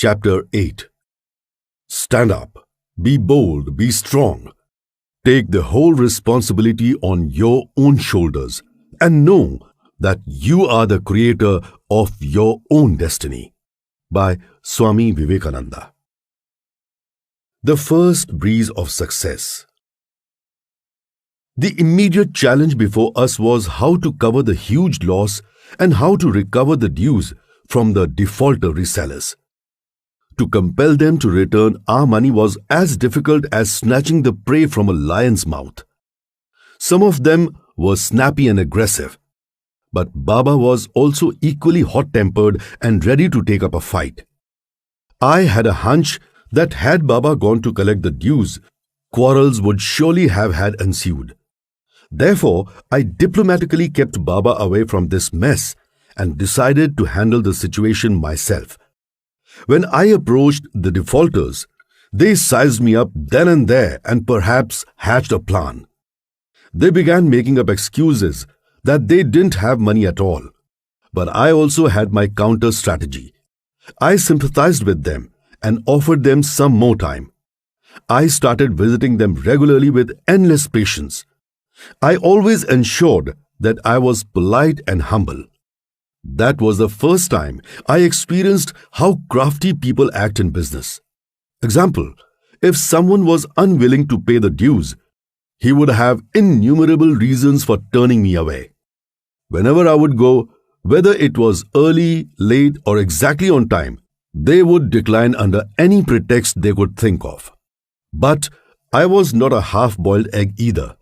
Chapter 8. Stand up, be bold, be strong. Take the whole responsibility on your own shoulders and know that you are the creator of your own destiny. By Swami Vivekananda. The first breeze of success. The immediate challenge before us was how to cover the huge loss and how to recover the dues from the defaulter resellers. To compel them to return our money was as difficult as snatching the prey from a lion's mouth. Some of them were snappy and aggressive, but Baba was also equally hot-tempered and ready to take up a fight. I had a hunch that had Baba gone to collect the dues, quarrels would surely have had ensued. Therefore, I diplomatically kept Baba away from this mess and decided to handle the situation myself. When I approached the defaulters, they sized me up then and there and perhaps hatched a plan. They began making up excuses that they didn't have money at all. But I also had my counter strategy. I sympathized with them and offered them some more time. I started visiting them regularly with endless patience. I always ensured that I was polite and humble. That was the first time I experienced how crafty people act in business. Example, if someone was unwilling to pay the dues, he would have innumerable reasons for turning me away. Whenever I would go, whether it was early, late, or exactly on time, they would decline under any pretext they could think of. But I was not a half-boiled egg either.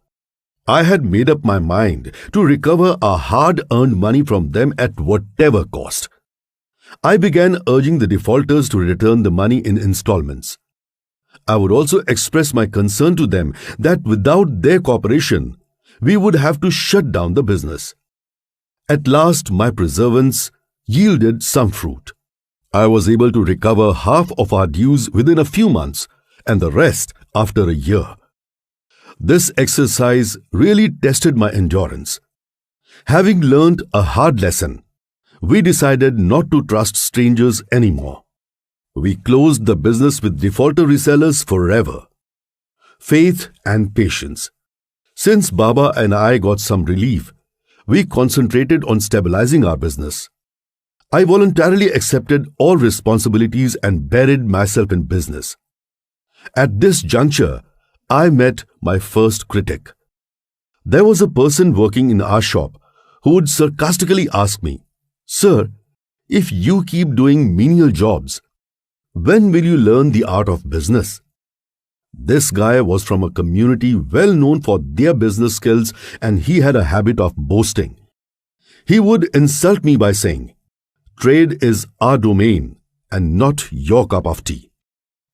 I had made up my mind to recover our hard-earned money from them at whatever cost. I began urging the defaulters to return the money in installments. I would also express my concern to them that without their cooperation, we would have to shut down the business. At last, my perseverance yielded some fruit. I was able to recover half of our dues within a few months and the rest after a year. This exercise really tested my endurance. Having learned a hard lesson, we decided not to trust strangers anymore. We closed the business with defaulter resellers forever. Faith and patience. Since Baba and I got some relief, we concentrated on stabilizing our business. I voluntarily accepted all responsibilities and buried myself in business. At this juncture, I met my first critic. There was a person working in our shop who would sarcastically ask me, "Sir, if you keep doing menial jobs, when will you learn the art of business?" This guy was from a community well known for their business skills and he had a habit of boasting. He would insult me by saying, "Trade is our domain and not your cup of tea."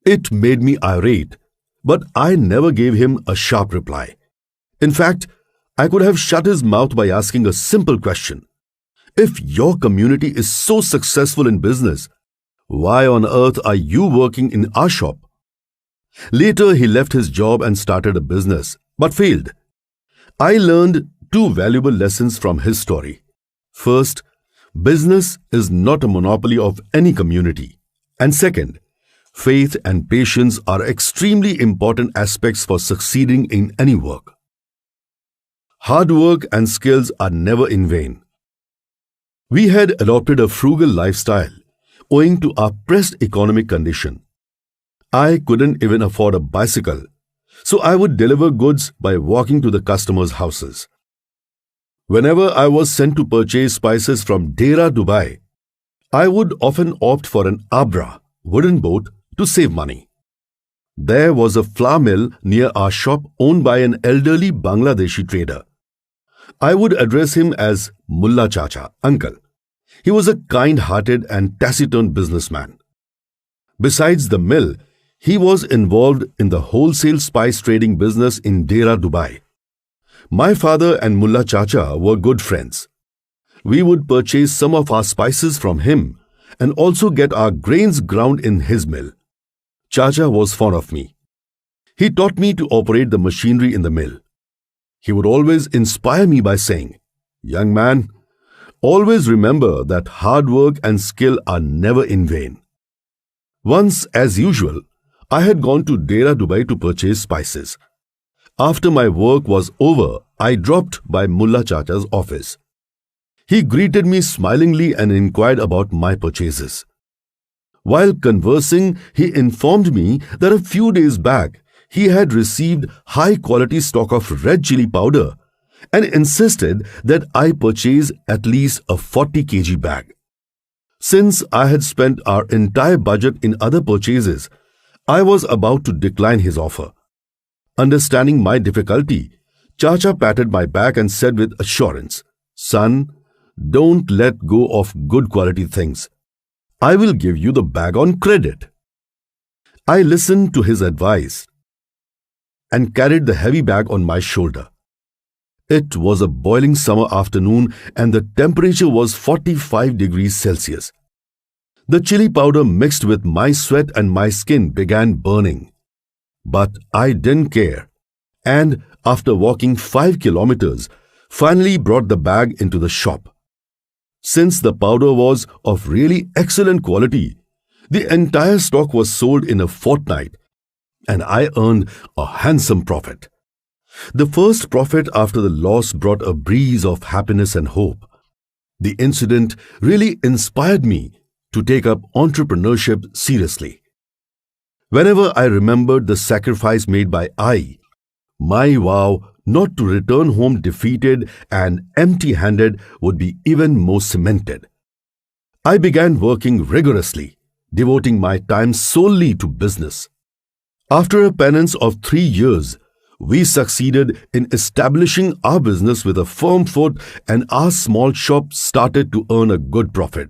It made me irate, but I never gave him a sharp reply. In fact, I could have shut his mouth by asking a simple question. If your community is so successful in business, why on earth are you working in our shop? Later, he left his job and started a business, but failed. I learned two valuable lessons from his story. First, business is not a monopoly of any community. And second, faith and patience are extremely important aspects for succeeding in any work. Hard work and skills are never in vain. We had adopted a frugal lifestyle owing to our pressed economic condition. I couldn't even afford a bicycle, so I would deliver goods by walking to the customers' houses. Whenever I was sent to purchase spices from Dera, Dubai, I would often opt for an Abra, wooden boat, to save money. There was a flour mill near our shop owned by an elderly Bangladeshi trader. I would address him as Mullah Chacha, uncle. He was a kind-hearted and taciturn businessman. Besides the mill, he was involved in the wholesale spice trading business in Dera, Dubai. My father and Mullah Chacha were good friends. We would purchase some of our spices from him and also get our grains ground in his mill. Chacha was fond of me. He taught me to operate the machinery in the mill. He would always inspire me by saying, "Young man, always remember that hard work and skill are never in vain." Once, as usual, I had gone to Dera, Dubai to purchase spices. After my work was over, I dropped by Mullah Chacha's office. He greeted me smilingly and inquired about my purchases. While conversing, he informed me that a few days back he had received high-quality stock of red chili powder and insisted that I purchase at least a 40 kg bag. Since I had spent our entire budget in other purchases, I was about to decline his offer. Understanding my difficulty, Chacha patted my back and said with assurance, "Son, don't let go of good quality things. I will give you the bag on credit." I listened to his advice and carried the heavy bag on my shoulder. It was a boiling summer afternoon and the temperature was 45 degrees Celsius. The chili powder mixed with my sweat and my skin began burning. But I didn't care, and after walking 5 kilometers, finally brought the bag into the shop. Since the powder was of really excellent quality, the entire stock was sold in a fortnight, and I earned a handsome profit. The first profit after the loss brought a breeze of happiness and hope. The incident really inspired me to take up entrepreneurship seriously. Whenever I remembered the sacrifice made by my vow not to return home defeated and empty-handed would be even more cemented. I began working rigorously, devoting my time solely to business. After a penance of 3 years, we succeeded in establishing our business with a firm foot and our small shop started to earn a good profit.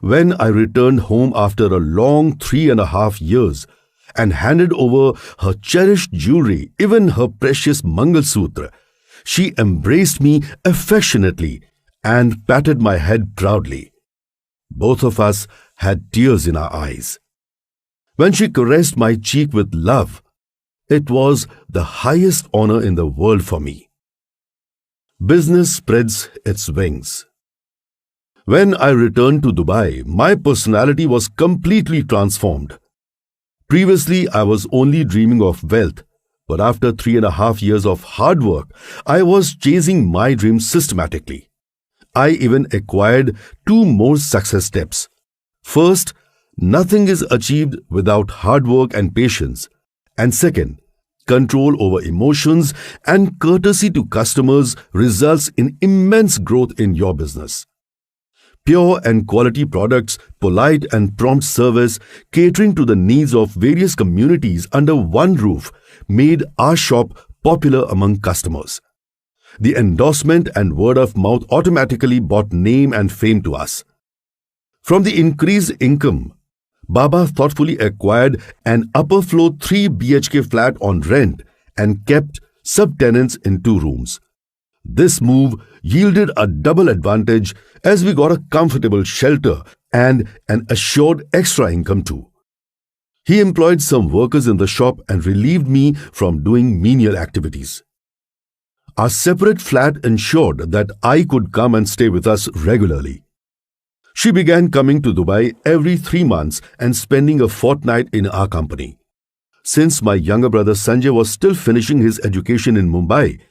When I returned home after a long 3.5 years and handed over her cherished jewelry, even her precious Mangal Sutra, she embraced me affectionately and patted my head proudly. Both of us had tears in our eyes. When she caressed my cheek with love, it was the highest honor in the world for me. Business spreads its wings. When I returned to Dubai, my personality was completely transformed. Previously, I was only dreaming of wealth, but after 3.5 years of hard work, I was chasing my dreams systematically. I even acquired 2 more success tips. First, nothing is achieved without hard work and patience. And second, control over emotions and courtesy to customers results in immense growth in your business. Pure and quality products, polite and prompt service, catering to the needs of various communities under one roof made our shop popular among customers. The endorsement and word of mouth automatically brought name and fame to us. From the increased income, Baba thoughtfully acquired an upper floor 3 BHK flat on rent and kept subtenants in 2 rooms. This move yielded a double advantage as we got a comfortable shelter and an assured extra income too. He employed some workers in the shop and relieved me from doing menial activities. Our separate flat ensured that I could come and stay with us regularly. She began coming to Dubai every 3 months and spending a fortnight in our company. Since my younger brother Sanjay was still finishing his education in Mumbai,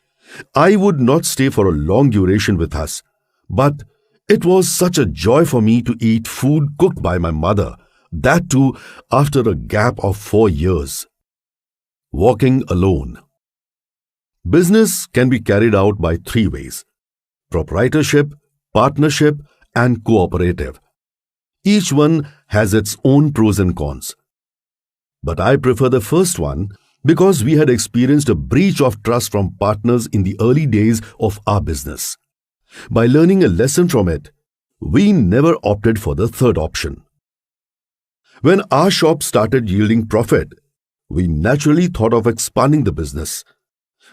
I would not stay for a long duration with us. But it was such a joy for me to eat food cooked by my mother, that too after a gap of 4 years. Walking alone. Business can be carried out by 3 ways: proprietorship, partnership, and cooperative. Each one has its own pros and cons. But I prefer the first one because we had experienced a breach of trust from partners in the early days of our business. By learning a lesson from it, we never opted for the third option. When our shop started yielding profit, we naturally thought of expanding the business.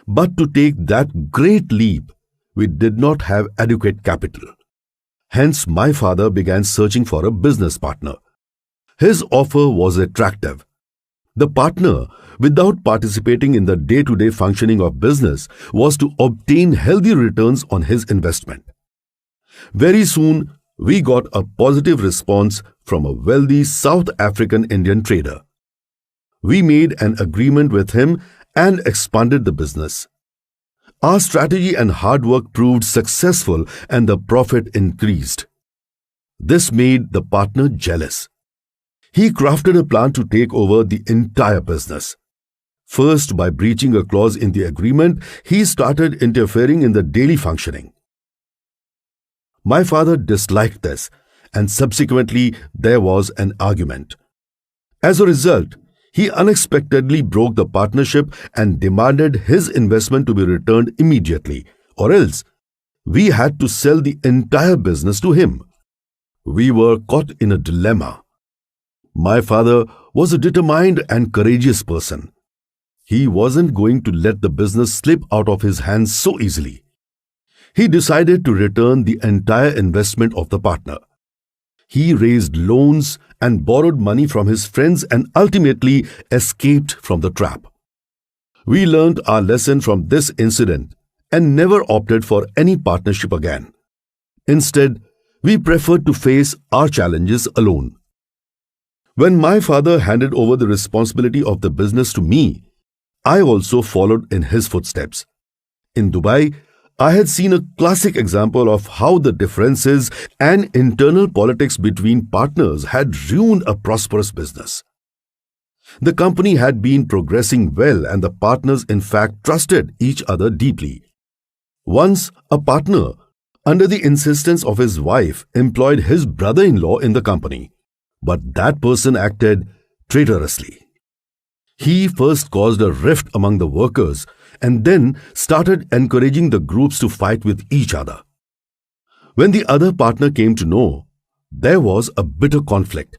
But to take that great leap, we did not have adequate capital. Hence, my father began searching for a business partner. His offer was attractive. The partner, without participating in the day-to-day functioning of business, was to obtain healthy returns on his investment. Very soon, we got a positive response from a wealthy South African Indian trader. We made an agreement with him and expanded the business. Our strategy and hard work proved successful and the profit increased. This made the partner jealous. He crafted a plan to take over the entire business. First, by breaching a clause in the agreement, he started interfering in the daily functioning. My father disliked this, and subsequently there was an argument. As a result, he unexpectedly broke the partnership and demanded his investment to be returned immediately, or else we had to sell the entire business to him. We were caught in a dilemma. My father was a determined and courageous person. He wasn't going to let the business slip out of his hands so easily. He decided to return the entire investment of the partner. He raised loans and borrowed money from his friends and ultimately escaped from the trap. We learned our lesson from this incident and never opted for any partnership again. Instead, we preferred to face our challenges alone. When my father handed over the responsibility of the business to me, I also followed in his footsteps. In Dubai, I had seen a classic example of how the differences and internal politics between partners had ruined a prosperous business. The company had been progressing well and the partners in fact trusted each other deeply. Once, a partner, under the insistence of his wife, employed his brother-in-law in the company, but that person acted traitorously. He first caused a rift among the workers and then started encouraging the groups to fight with each other. When the other partner came to know, there was a bitter conflict.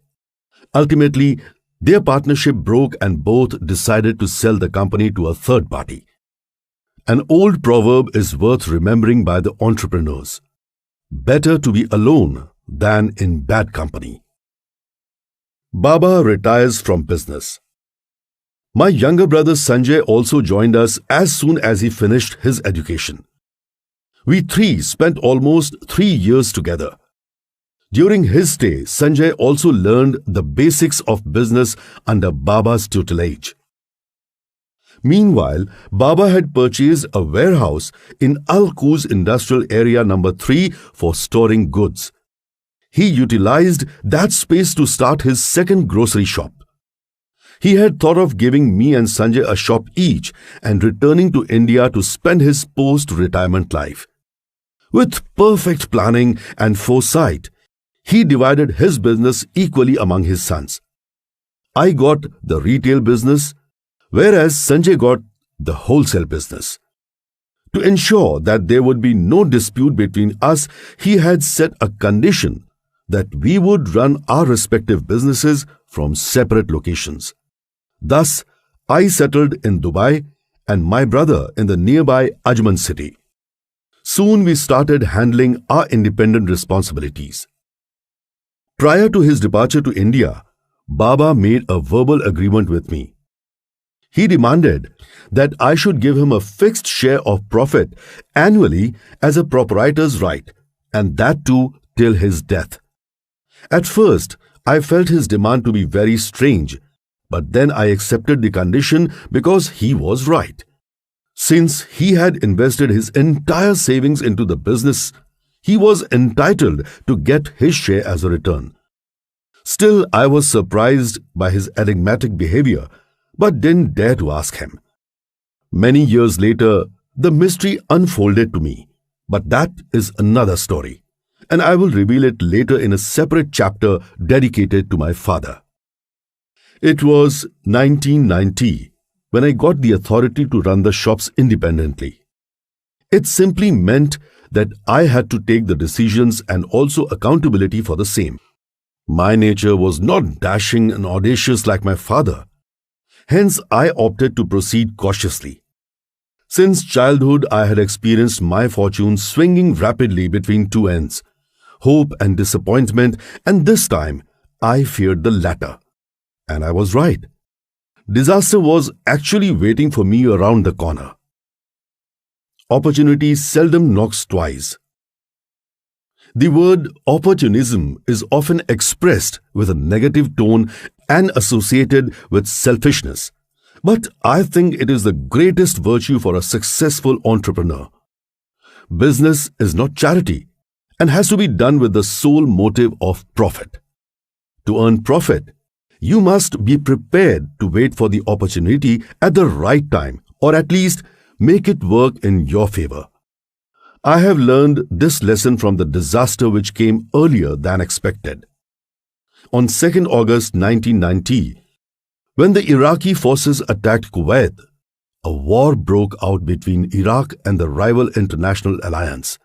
Ultimately, their partnership broke and both decided to sell the company to a third party. An old proverb is worth remembering by the entrepreneurs: better to be alone than in bad company. Baba retires from business. My younger brother Sanjay also joined us as soon as he finished his education. We three spent almost 3 years together. During his stay, Sanjay also learned the basics of business under Baba's tutelage. Meanwhile, Baba had purchased a warehouse in Al Quoz Industrial Area No. 3 for storing goods. He utilized that space to start his second grocery shop. He had thought of giving me and Sanjay a shop each and returning to India to spend his post-retirement life. With perfect planning and foresight, he divided his business equally among his sons. I got the retail business, whereas Sanjay got the wholesale business. To ensure that there would be no dispute between us, he had set a condition that we would run our respective businesses from separate locations. Thus, I settled in Dubai and my brother in the nearby Ajman city. Soon we started handling our independent responsibilities. Prior to his departure to India, Baba made a verbal agreement with me. He demanded that I should give him a fixed share of profit annually as a proprietor's right, and that too till his death. At first, I felt his demand to be very strange, but then I accepted the condition because he was right. Since he had invested his entire savings into the business, he was entitled to get his share as a return. Still, I was surprised by his enigmatic behavior, but didn't dare to ask him. Many years later, the mystery unfolded to me, but that is another story, and I will reveal it later in a separate chapter dedicated to my father. It was 1990 when I got the authority to run the shops independently. It simply meant that I had to take the decisions and also accountability for the same. My nature was not dashing and audacious like my father. Hence, I opted to proceed cautiously. Since childhood, I had experienced my fortune swinging rapidly between two ends, hope and disappointment, and this time I feared the latter. And I was right. Disaster was actually waiting for me around the corner. Opportunity seldom knocks twice. The word opportunism is often expressed with a negative tone and associated with selfishness. But I think it is the greatest virtue for a successful entrepreneur. Business is not charity and has to be done with the sole motive of profit. To earn profit, you must be prepared to wait for the opportunity at the right time, or at least make it work in your favor. I have learned this lesson from the disaster which came earlier than expected. On 2nd August 1990, when the Iraqi forces attacked Kuwait, a war broke out between Iraq and the rival international alliance.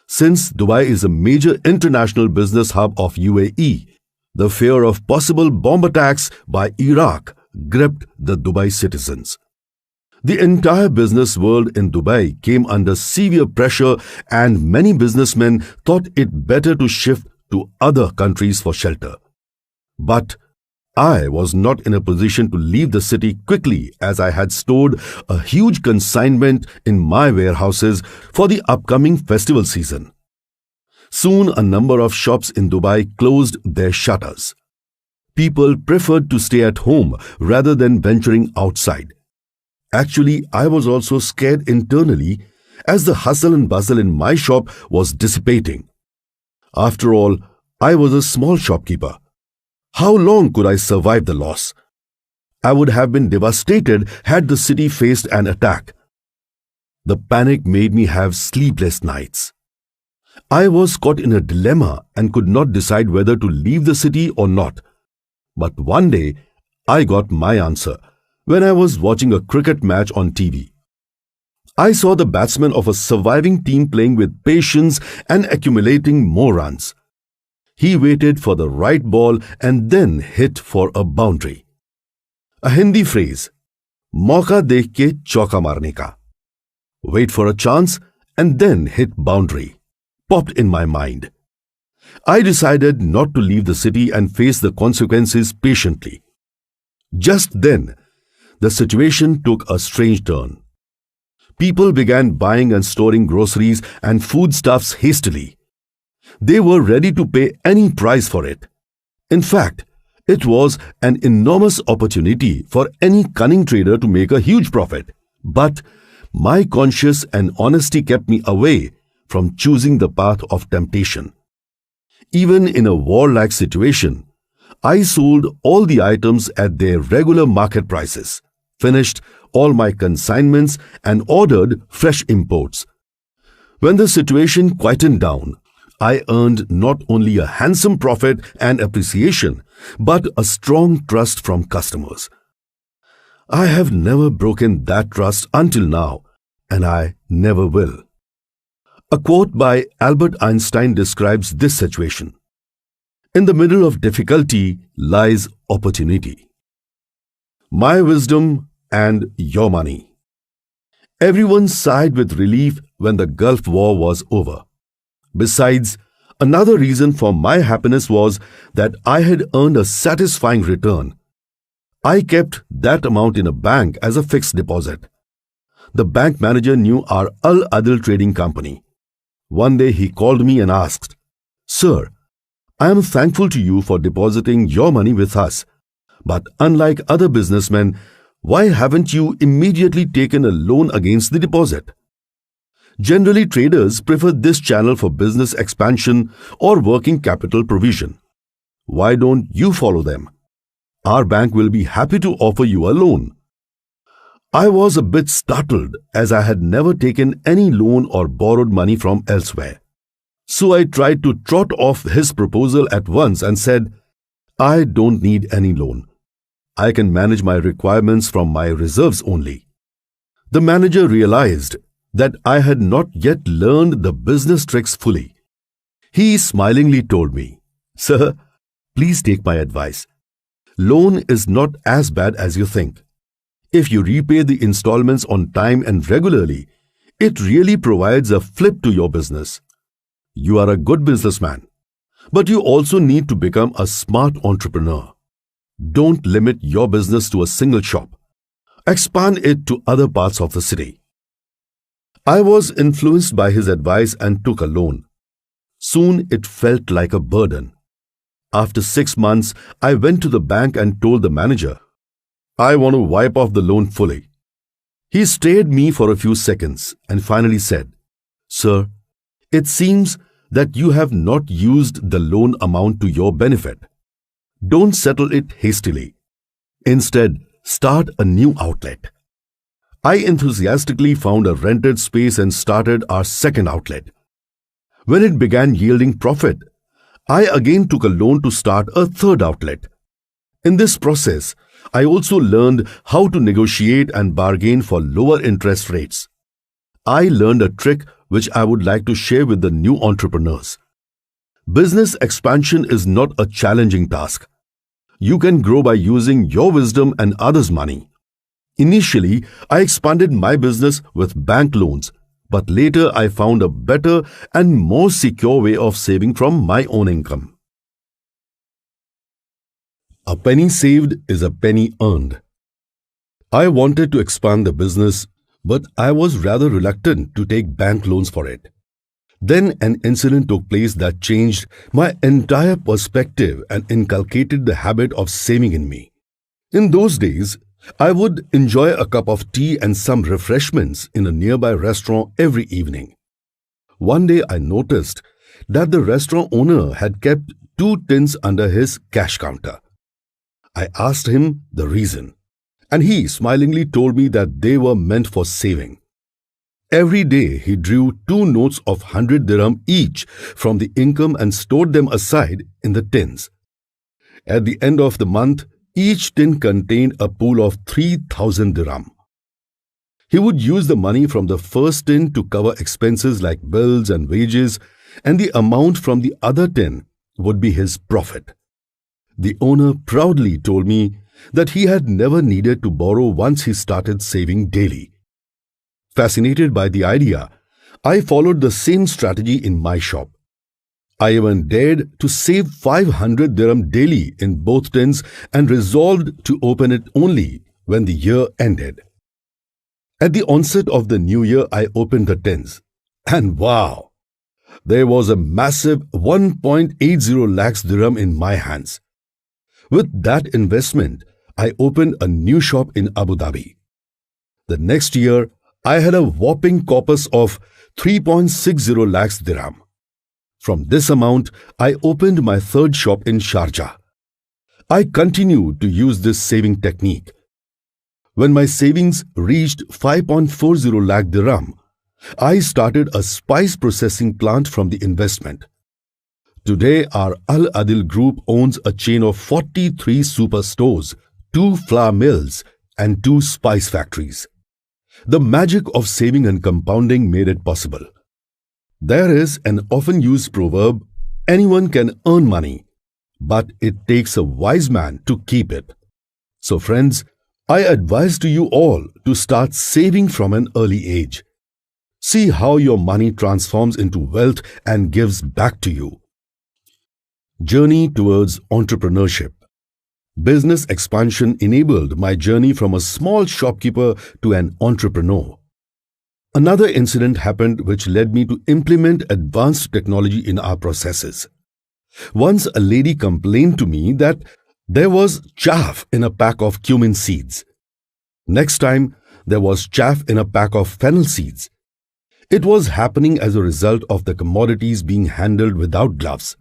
Since Dubai is a major international business hub of UAE, the fear of possible bomb attacks by Iraq gripped the Dubai citizens. The entire business world in Dubai came under severe pressure, and many businessmen thought it better to shift to other countries for shelter. But I was not in a position to leave the city quickly, as I had stored a huge consignment in my warehouses for the upcoming festival season. Soon a number of shops in Dubai closed their shutters. People preferred to stay at home rather than venturing outside. Actually, I was also scared internally as the hustle and bustle in my shop was dissipating. After all, I was a small shopkeeper. How long could I survive the loss? I would have been devastated had the city faced an attack. The panic made me have sleepless nights. I was caught in a dilemma and could not decide whether to leave the city or not. But one day, I got my answer when I was watching a cricket match on TV. I saw the batsman of a surviving team playing with patience and accumulating more runs. He waited for the right ball and then hit for a boundary. A Hindi phrase, "Mauka dekh ke chauka marne ka." Wait for a chance and then hit boundary, popped in my mind. I decided not to leave the city and face the consequences patiently. Just then, the situation took a strange turn. People began buying and storing groceries and foodstuffs hastily. They were ready to pay any price for it. In fact, it was an enormous opportunity for any cunning trader to make a huge profit. But my conscience and honesty kept me away from choosing the path of temptation. Even in a war-like situation, I sold all the items at their regular market prices, finished all my consignments, and ordered fresh imports. When the situation quietened down, I earned not only a handsome profit and appreciation, but a strong trust from customers. I have never broken that trust until now, and I never will. A quote by Albert Einstein describes this situation. In the middle of difficulty lies opportunity. My wisdom and your money. Everyone sighed with relief when the Gulf War was over. Besides, another reason for my happiness was that I had earned a satisfying return. I kept that amount in a bank as a fixed deposit. The bank manager knew our Al Adil trading company. One day he called me and asked, "Sir, I am thankful to you for depositing your money with us. But unlike other businessmen, why haven't you immediately taken a loan against the deposit?" Generally, traders prefer this channel for business expansion or working capital provision. Why don't you follow them? Our bank will be happy to offer you a loan. I was a bit startled as I had never taken any loan or borrowed money from elsewhere. So I tried to trot off his proposal at once and said, "I don't need any loan. I can manage my requirements from my reserves only." The manager realized that I had not yet learned the business tricks fully. He smilingly told me, "Sir, please take my advice. Loan is not as bad as you think. If you repay the installments on time and regularly, it really provides a flip to your business. You are a good businessman, but you also need to become a smart entrepreneur. Don't limit your business to a single shop. Expand it to other parts of the city." I was influenced by his advice and took a loan. Soon it felt like a burden. After 6 months, I went to the bank and told the manager, I want to wipe off the loan fully. He stared me for a few seconds and finally said, Sir, it seems that you have not used the loan amount to your benefit. Don't settle it hastily. Instead, start a new outlet. I enthusiastically found a rented space and started our second outlet. When it began yielding profit, I again took a loan to start a third outlet. In this process, I also learned how to negotiate and bargain for lower interest rates. I learned a trick which I would like to share with the new entrepreneurs. Business expansion is not a challenging task. You can grow by using your wisdom and others' money. Initially, I expanded my business with bank loans, but later I found a better and more secure way of saving from my own income. A penny saved is a penny earned. I wanted to expand the business, but I was rather reluctant to take bank loans for it. Then an incident took place that changed my entire perspective and inculcated the habit of saving in me. In those days, I would enjoy a cup of tea and some refreshments in a nearby restaurant every evening. One day I noticed that the restaurant owner had kept 2 tins under his cash counter. I asked him the reason, and he smilingly told me that they were meant for saving. Every day he drew 2 notes of 100 dirham each from the income and stored them aside in the tins. At the end of the month, each tin contained a pool of 3,000 dirham. He would use the money from the first tin to cover expenses like bills and wages, and the amount from the other tin would be his profit. The owner proudly told me that he had never needed to borrow once he started saving daily. Fascinated by the idea, I followed the same strategy in my shop. I even dared to save 500 dirham daily in both tins and resolved to open it only when the year ended. At the onset of the new year, I opened the tins, and wow! There was a massive 1.80 lakhs dirham in my hands. With that investment, I opened a new shop in Abu Dhabi. The next year, I had a whopping corpus of 3.60 lakhs dirham. From this amount, I opened my third shop in Sharjah. I continued to use this saving technique. When my savings reached 5.40 lakh dirham, I started a spice processing plant from the investment. Today, our Al Adil Group owns a chain of 43 super stores, 2 flour mills, and 2 spice factories. The magic of saving and compounding made it possible. There is an often used proverb, anyone can earn money, but it takes a wise man to keep it. So friends, I advise to you all to start saving from an early age. See how your money transforms into wealth and gives back to you. Journey towards entrepreneurship. Business expansion enabled my journey from a small shopkeeper to an entrepreneur. Another incident happened which led me to implement advanced technology in our processes. Once a lady complained to me that there was chaff in a pack of cumin seeds. Next time, there was chaff in a pack of fennel seeds. It was happening as a result of the commodities being handled without gloves.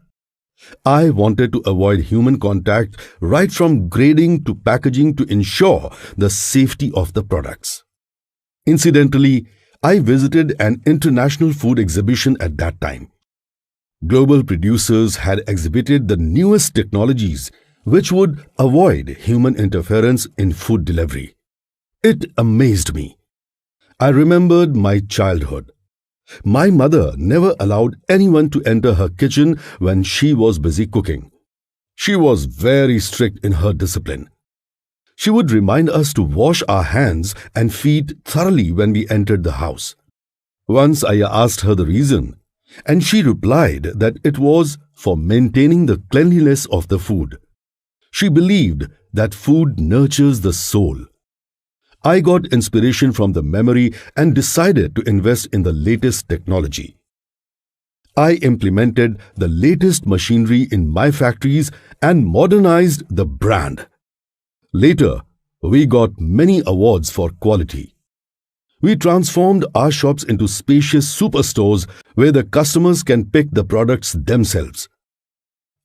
I wanted to avoid human contact right from grading to packaging to ensure the safety of the products. Incidentally, I visited an international food exhibition at that time. Global producers had exhibited the newest technologies which would avoid human interference in food delivery. It amazed me. I remembered my childhood. My mother never allowed anyone to enter her kitchen when she was busy cooking. She was very strict in her discipline. She would remind us to wash our hands and feet thoroughly when we entered the house. Once I asked her the reason, and she replied that it was for maintaining the cleanliness of the food. She believed that food nurtures the soul. I got inspiration from the memory and decided to invest in the latest technology. I implemented the latest machinery in my factories and modernized the brand. Later, we got many awards for quality. We transformed our shops into spacious superstores where the customers can pick the products themselves.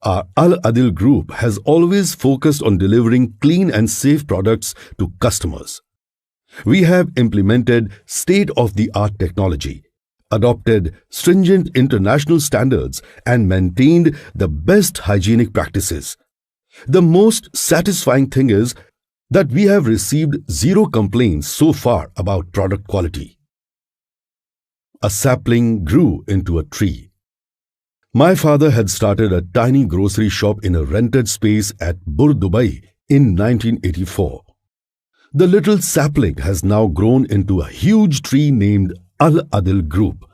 Our Al Adil group has always focused on delivering clean and safe products to customers. We have implemented state-of-the-art technology, adopted stringent international standards, and maintained the best hygienic practices. The most satisfying thing is that we have received zero complaints so far about product quality. A sapling grew into a tree. My father had started a tiny grocery shop in a rented space at Bur, Dubai in 1984. The little sapling has now grown into a huge tree named Al Adil Group.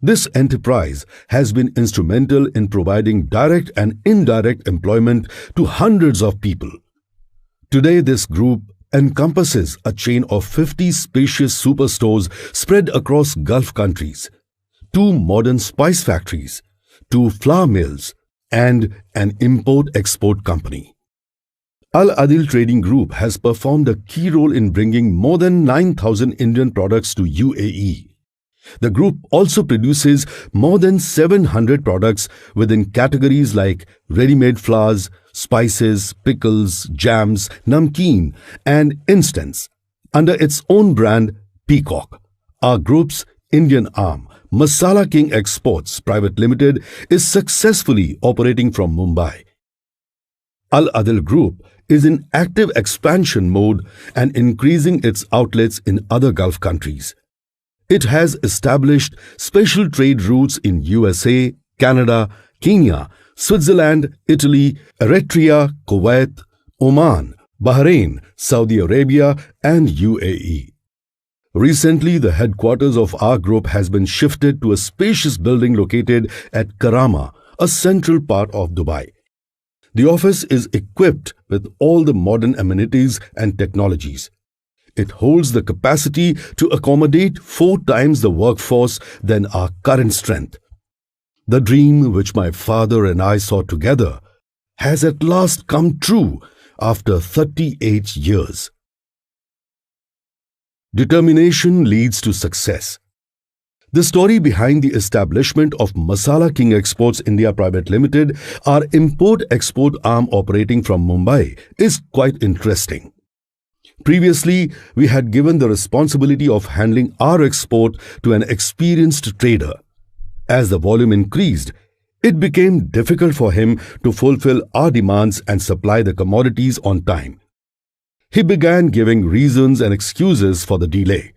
This enterprise has been instrumental in providing direct and indirect employment to hundreds of people. Today, this group encompasses a chain of 50 spacious superstores spread across Gulf countries, 2 modern spice factories, 2 flour mills, and an import-export company. Al Adil Trading Group has performed a key role in bringing more than 9,000 Indian products to UAE. The group also produces more than 700 products within categories like ready-made flours, spices, pickles, jams, namkeen, and instants under its own brand Peacock. Our group's Indian arm, Masala King Exports Private Limited, is successfully operating from Mumbai. Al Adil Group is in active expansion mode and increasing its outlets in other Gulf countries. It has established special trade routes in USA, Canada, Kenya, Switzerland, Italy, Eritrea, Kuwait, Oman, Bahrain, Saudi Arabia, and UAE. Recently, the headquarters of our group has been shifted to a spacious building located at Karama, a central part of Dubai. The office is equipped with all the modern amenities and technologies. It holds the capacity to accommodate 4 times the workforce than our current strength. The dream which my father and I saw together has at last come true after 38 years. Determination leads to success. The story behind the establishment of Masala King Exports India Private Limited, our import-export arm operating from Mumbai, is quite interesting. Previously, we had given the responsibility of handling our export to an experienced trader. As the volume increased, it became difficult for him to fulfill our demands and supply the commodities on time. He began giving reasons and excuses for the delay.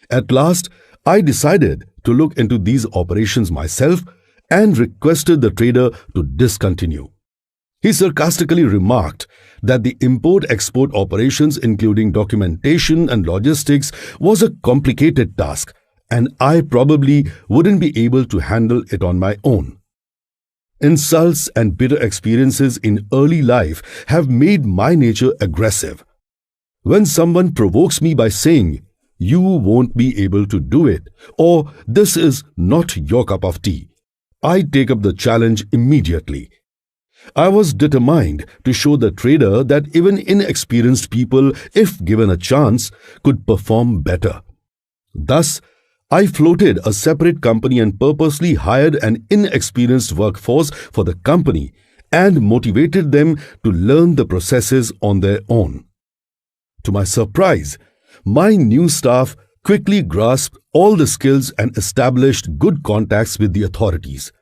At last, I decided to look into these operations myself and requested the trader to discontinue. He sarcastically remarked that the import-export operations, including documentation and logistics, was a complicated task, and I probably wouldn't be able to handle it on my own. Insults and bitter experiences in early life have made my nature aggressive. When someone provokes me by saying, "You won't be able to do it," or "This is not your cup of tea," I take up the challenge immediately. I was determined to show the trader that even inexperienced people, if given a chance, could perform better. Thus, I floated a separate company and purposely hired an inexperienced workforce for the company and motivated them to learn the processes on their own. To my surprise, my new staff quickly grasped all the skills and established good contacts with the authorities.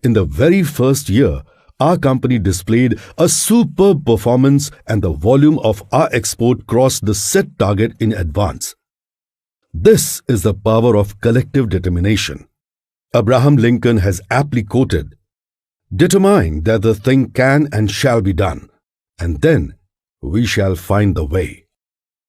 In the very first year, our company displayed a superb performance and the volume of our export crossed the set target in advance. This is the power of collective determination. Abraham Lincoln has aptly quoted, "Determine that the thing can and shall be done, and then we shall find the way."